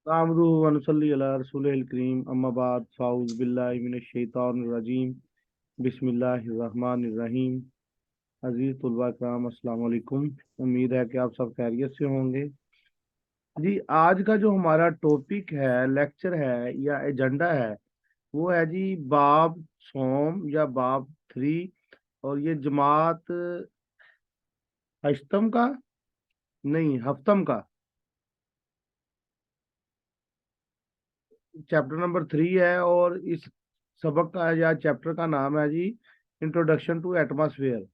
तामरू वनसल्ली अला रसूलिल करीम अम्मा बाद फ़ाउज़ बिल्लाहि मिनश शैतानिर रजीम बिस्मिल्लाहिर रहमानिर रहीम। अजीज तुल्बा कराम अस्सलाम वालेकुम। उम्मीद है कि आप सब खैरियत से होंगे। जी, आज का जो हमारा टॉपिक है, लेक्चर है या एजेंडा है, वो है जी बाब सोम या बाब 3। और ये जमात हश्तम का नहीं, हफ्तम का चैप्टर नंबर 3 है। और इस सबक का या चैप्टर का नाम है जी इंट्रोडक्शन टू एटमॉस्फेयर।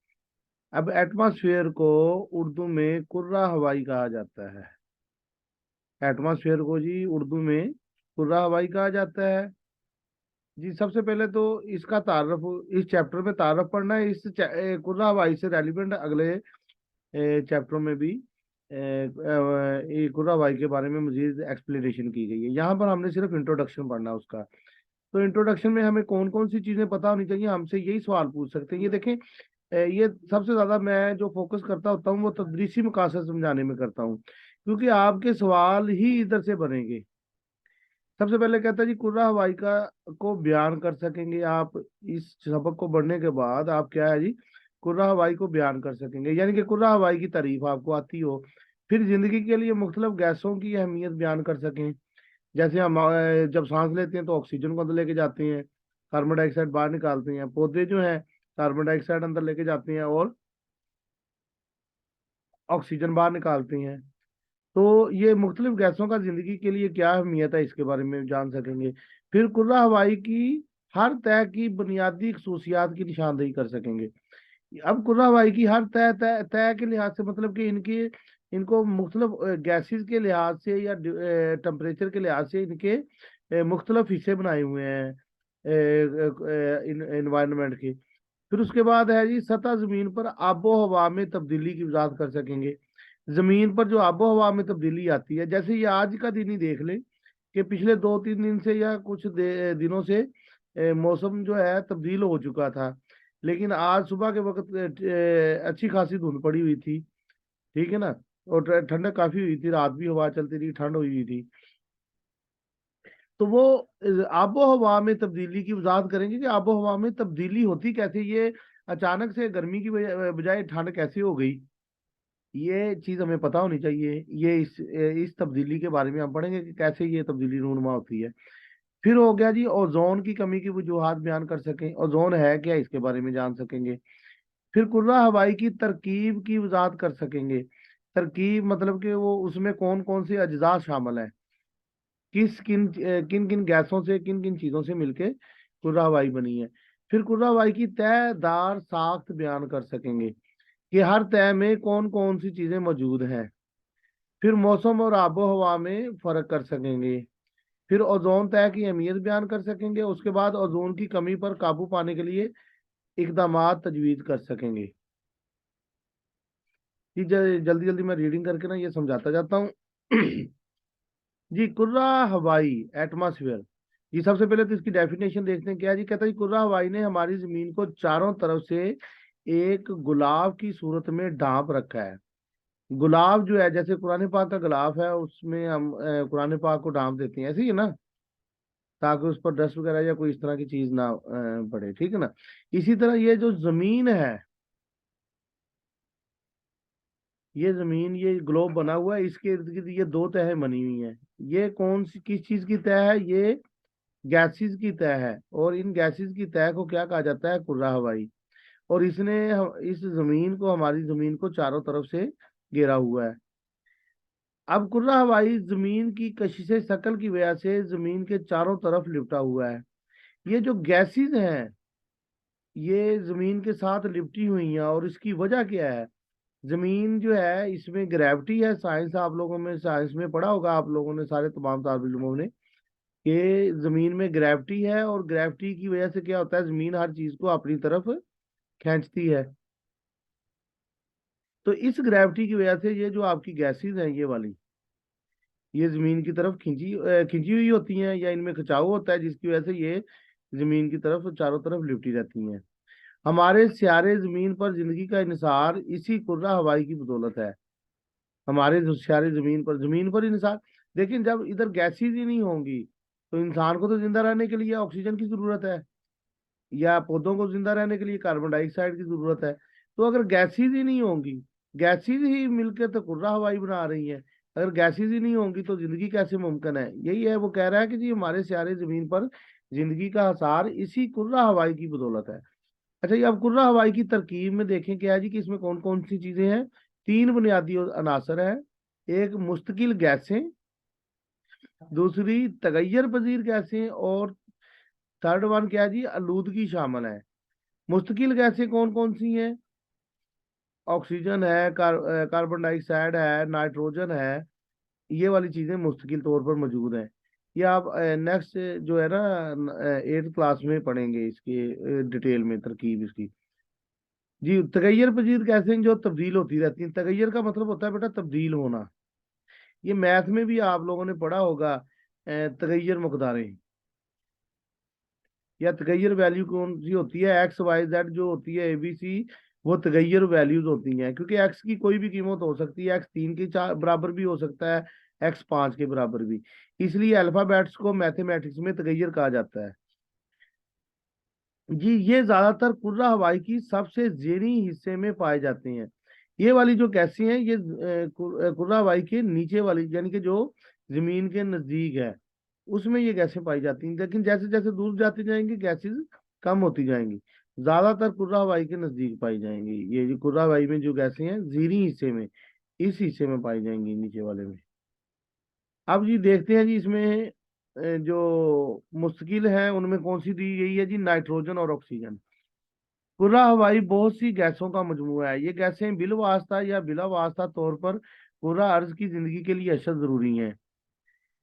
अब एटमॉस्फेयर को उर्दू में कुर्रा हवाई कहा जाता है। एटमॉस्फेयर को जी उर्दू में कुर्रा हवाई कहा जाता है। जी, सबसे पहले तो इसका तारफ, इस चैप्टर में तारफ पढ़ना है। कुर्रा हवाई से रेलिवेंट अगले चैप्टरों में भी ये कुर्रा हवाई के बारे में मजीद एक्सप्लेनेशन की गई है। यहाँ पर हमने सिर्फ इंट्रोडक्शन पढ़ना है उसका। तो इंट्रोडक्शन में हमें कौन कौन सी चीजें पता होनी चाहिए, हमसे यही सवाल पूछ सकते हैं। ये देखें, ये सबसे ज्यादा मैं जो फोकस करता होता हूँ वो तदरीसी मकासद समझाने में करता हूँ, क्योंकि आपके सवाल ही इधर से बनेंगे। सबसे पहले कहता है जी कुर्रा हवाई का को बयान कर सकेंगे आप। इस सबक को पढ़ने के बाद आप क्या है जी कुर्रा हवाई को बयान कर सकेंगे, यानी कि कुर्रा हवाई की तारीफ आपको आती हो। फिर जिंदगी के लिए मुख्तलिफ गैसों की अहमियत बयान कर सकें। जैसे हम जब सांस लेते हैं तो ऑक्सीजन को अंदर लेके जाते हैं, कार्बन डाइऑक्साइड बाहर निकालते हैं। पौधे जो हैं कार्बन डाइऑक्साइड अंदर लेके जाते हैं और ऑक्सीजन बाहर निकालते हैं। तो ये मुख्तलिफ गैसों का जिंदगी के लिए क्या अहमियत है, इसके बारे में जान सकेंगे। फिर कुर्रा हवाई की हर तय की बुनियादी खसूसियात की निशानदेही कर सकेंगे। अब कुर्रा हवाई की हर तय तय तय के लिहाज से मतलब कि इनकी इनको मुख्तलिफ गैसेस के लिहाज से या टेम्परेचर के लिहाज से इनके मुख्तलिफ हिस्से बनाए हुए हैं इन्वायरमेंट के। फिर उसके बाद है जी सतह जमीन पर आबो हवा में तब्दीली की वजाहत कर सकेंगे। जमीन पर जो आबो हवा में तब्दीली आती है, जैसे ये आज का दिन ही देख ले कि पिछले 2-3 दिन से या कुछ दिनों से मौसम जो है तब्दील हो चुका था। लेकिन आज सुबह के वक्त अच्छी खासी धुंध पड़ी हुई थी, ठीक है ना। और ठंडक काफी हुई थी, रात भी हवा चलती रही, ठंड हुई हुई थी। तो वो आबो हवा में तब्दीली की वजाहत करेंगे कि आबो हवा में तब्दीली होती कैसे, ये अचानक से गर्मी की बजाय ठंड कैसे हो गई। ये चीज हमें पता होनी चाहिए। ये इस तब्दीली के बारे में हम पढ़ेंगे कि कैसे ये तब्दीली रूनुमा होती है। फिर हो गया जी ओजोन की कमी की वजूहात बयान कर सकें, ओजोन है क्या इसके बारे में जान सकेंगे। फिर कुर्रा हवाई की तरकीब की वजाहत कर सकेंगे। तरकीब मतलब कि वो उसमें कौन कौन से अज्जा शामिल है, किन किन गैसों से, किन किन चीजों से मिलके कुर्रा हवाई बनी है। फिर कुर्रा हवाई की तयदार साख्त बयान कर सकेंगे कि हर तय में कौन कौन सी चीजें मौजूद हैं। फिर मौसम और आबो हवा में फर्क कर सकेंगे। फिर ओजोन तय की अहमियत बयान कर सकेंगे। उसके बाद ओजोन की कमी पर काबू पाने के लिए इकदाम तजवीज कर सकेंगे। जी, जल्दी जल्दी मैं रीडिंग करके ना ये समझाता जाता हूँ। जी, कुर्रा हवाई एटमॉस्फेयर। जी, सबसे पहले तो इसकी डेफिनेशन देखते हैं क्या है। जी, कहता है कुर्रा हवाई ने हमारी जमीन को चारों तरफ से एक गुलाब की सूरत में ढांप रखा है। गुलाब जो है जैसे कुरान पाक का गुलाब है, उसमें हम कुरान पाक को ढांप देते हैं, ऐसे ही है ना, ताकि उस पर डस्ट वगैरह या कोई इस तरह की चीज ना पड़े, ठीक है ना। इसी तरह ये जो जमीन है, ये जमीन, ये ग्लोब बना हुआ है, इसके इर्द गिर्द ये दो तहें बनी हुई हैं। ये कौन सी किस चीज की तह है, ये गैसेस की तह है। और इन गैसेस की तह को क्या कहा जाता है, कुर्रा हवाई। और इसने इस जमीन को, हमारी जमीन को चारों तरफ से घेरा हुआ है। अब कुर्रा हवाई जमीन की कशिश शक्ल की वजह से जमीन के चारों तरफ लिपटा हुआ है। ये जो गैसेस हैं ये जमीन के साथ लिपटी हुई हैं, और इसकी वजह क्या है। जमीन जो है इसमें ग्रेविटी है। साइंस, आप लोगों में साइंस में पढ़ा होगा आप लोगों ने, सारे तमाम तालिब इल्मों ने, कि जमीन में ग्रेविटी है। और ग्रेविटी की वजह से क्या होता है, जमीन हर चीज को अपनी तरफ खींचती है। तो इस ग्रेविटी की वजह से ये जो आपकी गैसेस हैं ये वाली, ये जमीन की तरफ खिंची हुई होती हैं, या इनमें खिंचाव होता है, जिसकी वजह से ये जमीन की तरफ चारों तरफ लिपटी रहती हैं। हमारे सियारे जमीन पर जिंदगी का इंसार इसी कुर्रा हवाई की बदौलत है। हमारे जो सियारे जमीन पर ही इंसार, लेकिन जब इधर गैसेज ही नहीं होंगी तो इंसान को तो जिंदा रहने के लिए ऑक्सीजन की जरूरत है, या पौधों को जिंदा रहने के लिए कार्बन डाइऑक्साइड की जरूरत है। तो अगर गैसेज ही नहीं होंगी, गैसेज ही मिलकर तो कुर्रा हवाई बना रही है, अगर गैसेज ही नहीं होंगी तो जिंदगी कैसे मुमकिन है? यही है, वो कह रहा है कि जी हमारे सारे जमीन पर जिंदगी का आसार इसी कुर्रा हवाई की बदौलत है। अच्छा, ये अब कुर्रा हवाई की तरकीब में देखें क्या है जी, कि इसमें कौन कौन सी चीजें हैं। तीन बुनियादी अनासर है। एक मुस्तकिल गैसें, दूसरी तगैयर पजीर गैसें, और थर्ड वन क्या है जी, आलूदगी शामिल है। मुस्तकिल गैसें कौन कौन सी हैं? ऑक्सीजन है, कार्बन डाइऑक्साइड है, नाइट्रोजन है। ये वाली चीजें मुस्तकिल तौर पर मौजूद हैं। ये आप नेक्स्ट जो है ना 8th क्लास में पढ़ेंगे इसके डिटेल में तरकीब इसकी। जी, तगैयर पजीर गैसें जो तब्दील होती रहती हैं, तगैयर का मतलब होता है बेटा तब्दील होना। ये मैथ में भी आप लोगों ने पढ़ा होगा, तगैयर मकदारें या तगैयर वैल्यू कौन सी होती है, एक्स वाई जेड जो होती है एबीसी, वो तगैयर वैल्यूज होती हैं। क्योंकि एक्स की कोई भी कीमत हो सकती है, एक्स 3 के बराबर भी हो सकता है, एक्स 5 के बराबर भी। इसलिए अल्फाबेट्स को मैथमेटिक्स में तगैयर कहा जाता है। जी, ये ज्यादातर कुर्रा हवाई की सबसे जेरी हिस्से में पाए जाते हैं। ये वाली जो गैसें हैं ये कुर्रा हवाई के नीचे वाली, यानी कि जो जमीन के नजदीक है, उसमें ये गैसें पाई जाती हैं। लेकिन जैसे जैसे दूर जाती जाएंगी गैसेस कम होती जाएंगी, ज्यादातर कुर्रा हवाई के नजदीक पाई जाएंगी। ये जो कुर्रा हवाई में जो गैसें हैं जीरी हिस्से में, इस हिस्से में पाई जाएंगी, नीचे वाले में। अब जी देखते हैं जी इसमें जो मुश्किल है उनमें कौन सी दी गई है जी, नाइट्रोजन और ऑक्सीजन। कुर्रा हवाई बहुत सी गैसों का मजमूआ है। ये गैसें बिल वास्ता या बिला वास्ता तौर पर कुर्रा अर्ज की जिंदगी के लिए अशद जरूरी हैं।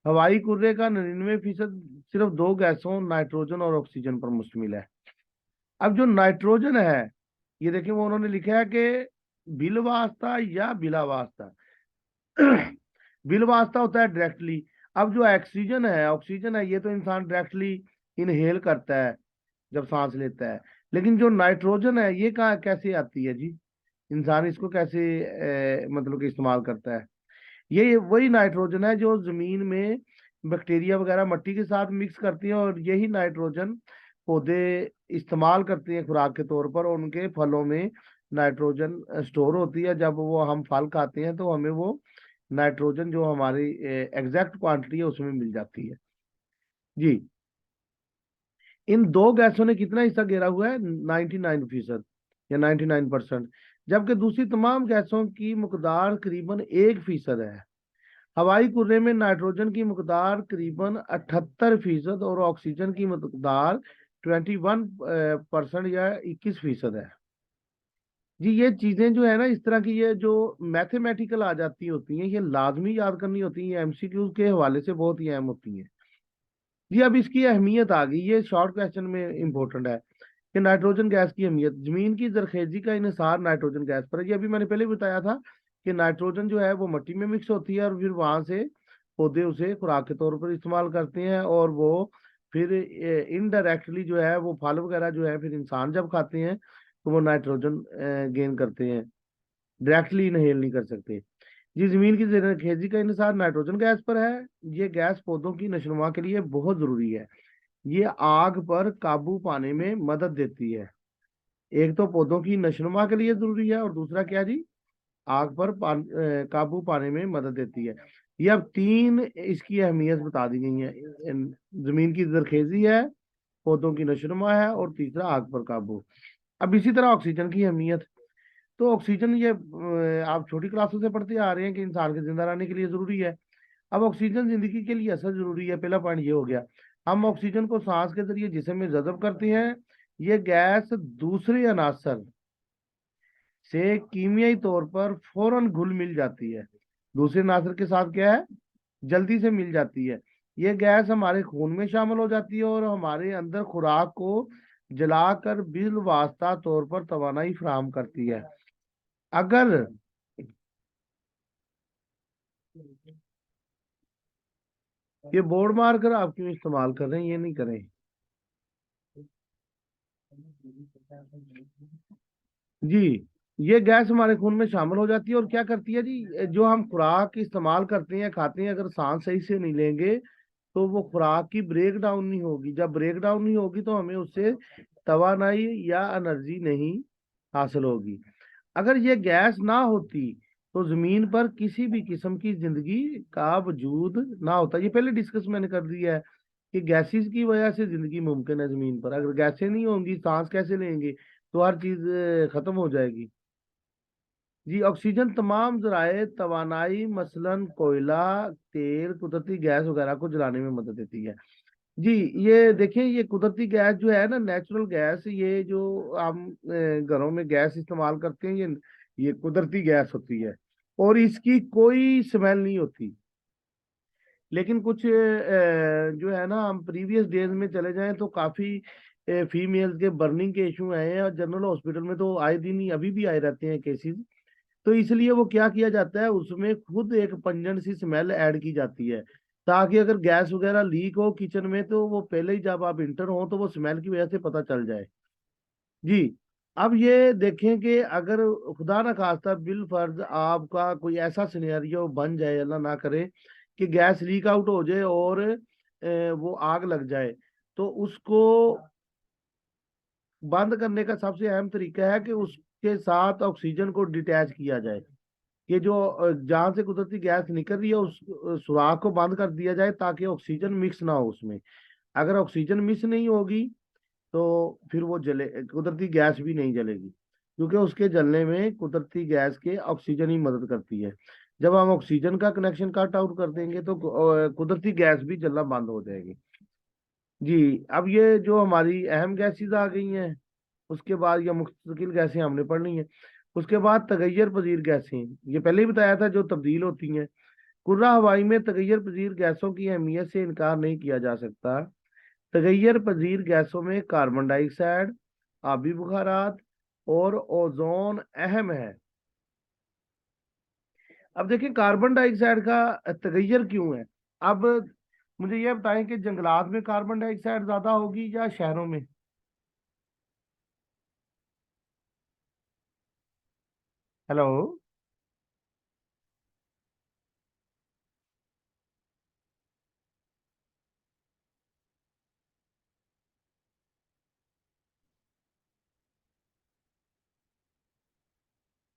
हवाई कुर्रे का 99% सिर्फ दो गैसों नाइट्रोजन और ऑक्सीजन पर मुश्तमिल है। अब जो नाइट्रोजन है, ये देखिए वो उन्होंने लिखा है कि बिल वास्ता या बिला वास्ता। बिल वास्ता होता है डायरेक्टली। अब जो ऑक्सीजन है, ऑक्सीजन है, ये तो इंसान डायरेक्टली इनहेल करता है जब सांस लेता है। लेकिन जो नाइट्रोजन है ये कहाँ कैसे आती है जी, इंसान इसको कैसे मतलब कि इस्तेमाल करता है? ये वही नाइट्रोजन है जो जमीन में बैक्टीरिया वगैरह मट्टी के साथ मिक्स करती है, और यही नाइट्रोजन पौधे इस्तेमाल करते हैं खुराक के तौर पर, और उनके फलों में नाइट्रोजन स्टोर होती है। जब वो हम फल खाते हैं तो हमें वो नाइट्रोजन जो हमारी एग्जैक्ट क्वांटिटी है उसमें मिल जाती है। जी, इन दो गैसों ने कितना हिस्सा घेरा हुआ है? 99% या 99%। जबकि दूसरी तमाम गैसों की मकदार करीबन 1% है। हवाई कुर्रे में नाइट्रोजन की मकदार करीबन 78% और ऑक्सीजन की मकदार 21% या 21% है। जी, ये चीजें जो है ना इस तरह की, ये जो मैथमेटिकल आ जाती होती हैं, ये लाजमी याद करनी होती है, एमसीक्यू के हवाले से बहुत ही अहम होती है। जी, अब इसकी अहमियत आ गई, ये शॉर्ट क्वेश्चन में इंपॉर्टेंट है कि नाइट्रोजन गैस की अहमियत। जमीन की जरखेजी का इन्हिसार नाइट्रोजन गैस पर है। ये अभी मैंने पहले भी बताया था कि नाइट्रोजन जो है वो मिट्टी में मिक्स होती है, और फिर वहां से पौधे उसे खुराक के तौर पर इस्तेमाल करते हैं, और वो फिर इनडायरेक्टली जो है वो फल वगैरह जो है फिर इंसान जब खाते हैं तो वो नाइट्रोजन गेन करते हैं, डायरेक्टली इनहेल नहीं कर सकते। जी, जमीन की जरखेजी का इन्हिसार नाइट्रोजन गैस पर है। ये गैस पौधों की नशोनुमा के लिए बहुत जरूरी है। ये आग पर काबू पाने में मदद देती है। एक तो पौधों की नशोनुमा के लिए जरूरी है, और दूसरा क्या जी, आग पर काबू पाने में मदद देती है। ये अब तीन इसकी अहमियत बता दी गई है। जमीन की जरखेजी है, पौधों की नशोनुमा है, और तीसरा आग पर काबू। अब इसी तरह ऑक्सीजन की अहमियत। तो ऑक्सीजन ये आप छोटी क्लासों से पढ़ते आ रहे हैं कि इंसान के जिंदा रहने के लिए जरूरी है। अब ऑक्सीजन जिंदगी के लिए असर जरूरी है, पहला पॉइंट ये हो गया। हम ऑक्सीजन को सांस के जरिए जिस्म में जज़ब करते हैं। ये गैस दूसरे अनासर से कीमियाई तौर पर फौरन घुल मिल जाती है। दूसरे अनासर के साथ क्या है, जल्दी से मिल जाती है। ये गैस हमारे खून में शामिल हो जाती है, और हमारे अंदर खुराक को जलाकर बिल वास्ता तौर पर तवानाई फराहम करती है। अगर ये बोर्ड मार्कर आप क्यों इस्तेमाल कर रहे हैं, ये नहीं करें। जी, ये गैस हमारे खून में शामिल हो जाती है और क्या करती है जी, जो हम खुराक इस्तेमाल करते हैं खाते हैं, अगर सांस सही से नहीं लेंगे तो वो खुराक की ब्रेक डाउन नहीं होगी। जब ब्रेक डाउन नहीं होगी तो हमें उससे तवानाई या एनर्जी नहीं हासिल होगी। अगर ये गैस ना होती तो जमीन पर किसी भी किस्म की जिंदगी का वजूद ना होता। ये पहले डिस्कस मैंने कर दिया है कि गैसेस की वजह से जिंदगी मुमकिन है जमीन पर। अगर गैसें नहीं होंगी, सांस कैसे लेंगे, तो हर चीज खत्म हो जाएगी। जी, ऑक्सीजन तमाम जराए तवानाई मसलन कोयला, तेल, कुदरती गैस वगैरह को जलाने में मदद देती है। जी, ये देखें, ये कुदरती गैस जो है ना, नेचुरल गैस, ये जो हम घरों में गैस इस्तेमाल करते हैं, ये कुदरती गैस होती है और इसकी कोई स्मेल नहीं होती। लेकिन कुछ जो है ना, हम प्रीवियस डेज में चले जाएं तो काफी फीमेल्स के बर्निंग के इशू आए हैं और जनरल हॉस्पिटल में तो आए दिन ही अभी भी आए रहते हैं केसेस। तो इसलिए वो क्या किया जाता है, उसमें खुद एक पंजेंट सी स्मेल ऐड की जाती है, ताकि अगर गैस वगैरह लीक हो किचन में तो वो पहले ही जब आप इंटर हो तो वो स्मेल की वजह से पता चल जाए। जी, अब ये देखें कि अगर खुदा ना खास्ता बिल फर्ज आपका कोई ऐसा सिनेरियो बन जाए, अल्लाह ना करे, कि गैस लीक आउट हो जाए और वो आग लग जाए, तो उसको बंद करने का सबसे अहम तरीका है कि उसके साथ ऑक्सीजन को डिटैच किया जाए। कि जो जहां से कुदरती गैस निकल रही है उस सुराख को बंद कर दिया जाए ताकि ऑक्सीजन मिक्स ना हो उसमें। अगर ऑक्सीजन मिक्स नहीं होगी तो फिर वो जले, कुदरती गैस भी नहीं जलेगी, क्योंकि उसके जलने में कुदरती गैस के ऑक्सीजन ही मदद करती है। जब हम ऑक्सीजन का कनेक्शन कट आउट कर देंगे तो कुदरती गैस भी जलना बंद हो जाएगी। जी, अब ये जो हमारी अहम गैसेज आ गई हैं, उसके बाद ये मुस्तकिल गैसें हमने पढ़नी है। उसके बाद तगैयर पजीर गैसें, ये पहले ही बताया था, जो तब्दील होती हैं। कुर्रा हवाई में तगैयर पजीर गैसों की अहमियत से इनकार नहीं किया जा सकता। तगैयर पजीर गैसों में कार्बन डाइऑक्साइड, आबी बुखारात और ओजोन अहम है। अब देखिए, कार्बन डाइऑक्साइड का तगैयर क्यों है। अब मुझे ये बताएं कि जंगलात में कार्बन डाइऑक्साइड ज्यादा होगी या शहरों में। हेलो।